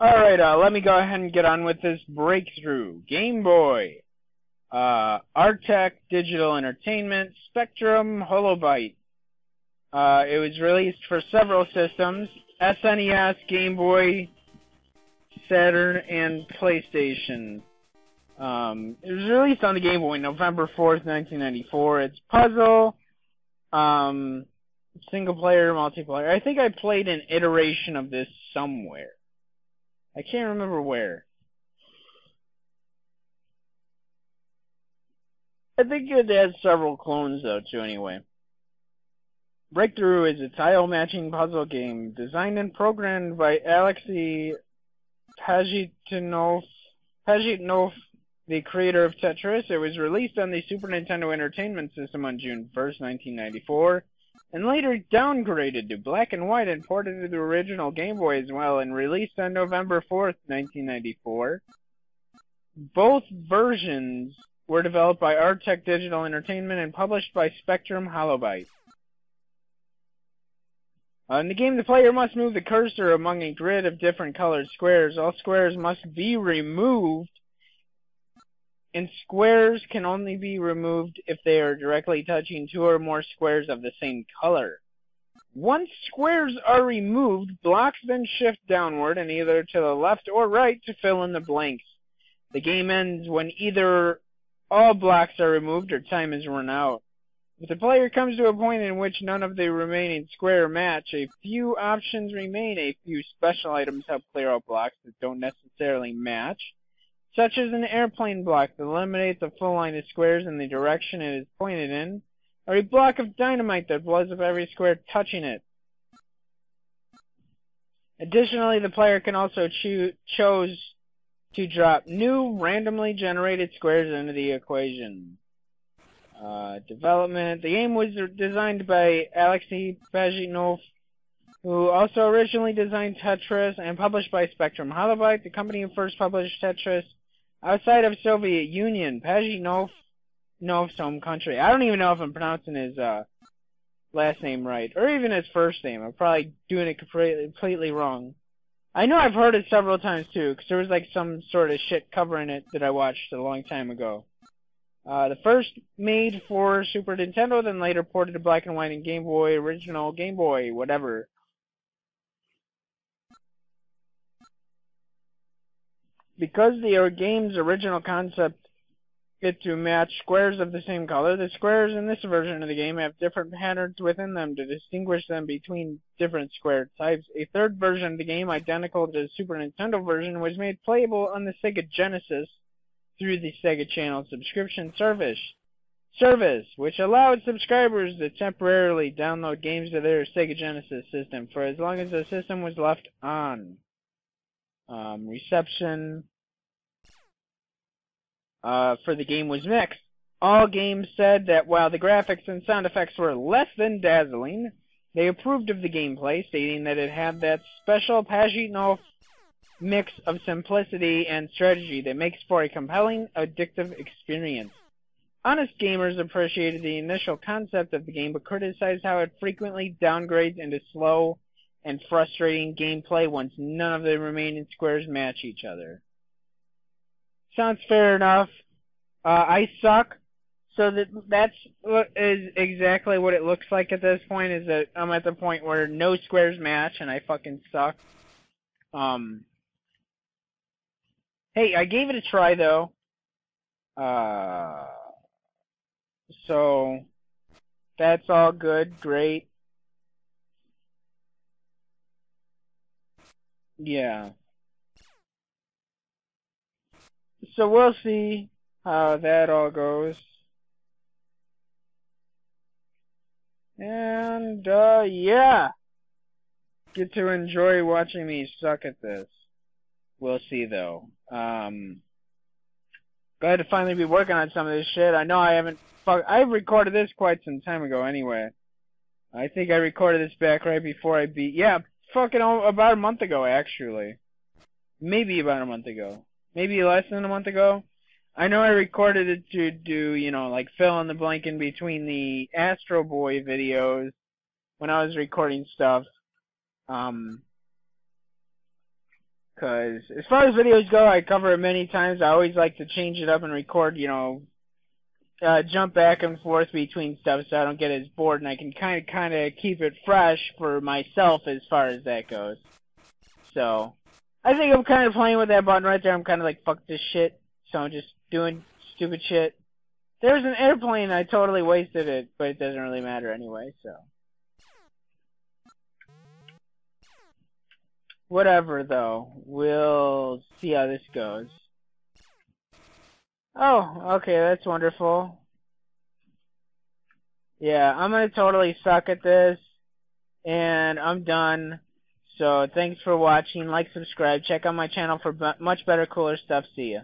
Alright, let me go ahead and get on with this Breakthru. Game Boy. Artec Digital Entertainment, Spectrum, Holobyte. It was released for several systems, SNES, Game Boy, Saturn, and PlayStation. It was released on the Game Boy November 4th, 1994. It's puzzle, single player, multiplayer. I think I played an iteration of this somewhere. I can't remember where. I think it has several clones, though, too, anyway. Breakthru is a tile-matching puzzle game designed and programmed by Alexei Pajitnov, the creator of Tetris. It was released on the Super Nintendo Entertainment System on June 1st, 1994, and later downgraded to black and white and ported to the original Game Boy as well, and released on November 4th, 1994. Both versions were developed by Artec Digital Entertainment and published by Spectrum Holobyte. In the game, the player must move the cursor among a grid of different colored squares. All squares must be removed, and squares can only be removed if they are directly touching two or more squares of the same color. Once squares are removed, blocks then shift downward and either to the left or right to fill in the blanks. The game ends when either all blocks are removed or time is run out. If the player comes to a point in which none of the remaining squares match, a few options remain. A few special items help clear out blocks that don't necessarily match, such as an airplane block that eliminates a full line of squares in the direction it is pointed in, or a block of dynamite that blows up every square touching it. Additionally, the player can also choose to drop new randomly generated squares into the equation. Development. The game was designed by Alexei Pajitnov, who also originally designed Tetris, and published by Spectrum Holobyte, the company who first published Tetris outside of Soviet Union. Pajitnov's home country. I don't even know if I'm pronouncing his last name right, or even his first name. I'm probably doing it completely wrong. I know I've heard it several times too, because there was like some sort of shit covering it that I watched a long time ago. The first made for Super Nintendo, then later ported to black and white and Game Boy, original Game Boy, whatever. Because the game's original concept is to match squares of the same color, the squares in this version of the game have different patterns within them to distinguish them between different square types. A third version of the game, identical to the Super Nintendo version, was made playable on the Sega Genesis through the Sega Channel subscription service, which allowed subscribers to temporarily download games to their Sega Genesis system for as long as the system was left on. Reception for the game was mixed. All games said that while the graphics and sound effects were less than dazzling, they approved of the gameplay, stating that it had that special Pajitnov mix of simplicity and strategy that makes for a compelling, addictive experience. Honest gamers appreciated the initial concept of the game, but criticized how it frequently downgrades into slow and frustrating gameplay once none of the remaining squares match each other. Sounds fair enough. I suck, so that's exactly what it looks like at this point, is that I'm at the point where no squares match and I fucking suck. Hey, I gave it a try, though. So, that's all good, great. Yeah. So we'll see how that all goes. And, yeah. Get to enjoy watching me suck at this. We'll see, though. Glad to finally be working on some of this shit. I know I recorded this quite some time ago anyway. I think I recorded this back right before I beat... Yeah, fucking about a month ago, actually. Maybe about a month ago. Maybe less than a month ago. I know I recorded it to do, you know, like fill in the blank in between the Astro Boy videos when I was recording stuff. Because as far as videos go, I cover it many times. I always like to change it up and record, you know, jump back and forth between stuff so I don't get as bored, and I can kind of keep it fresh for myself as far as that goes. So, I think I'm kind of playing with that button right there. I'm kind of like, fuck this shit. So I'm just doing stupid shit. There's an airplane, I totally wasted it, but it doesn't really matter anyway, so. Whatever, though. We'll see how this goes. Oh, okay, that's wonderful. Yeah, I'm gonna totally suck at this, and I'm done. So, thanks for watching. Like, subscribe. Check out my channel for much better, cooler stuff. See ya.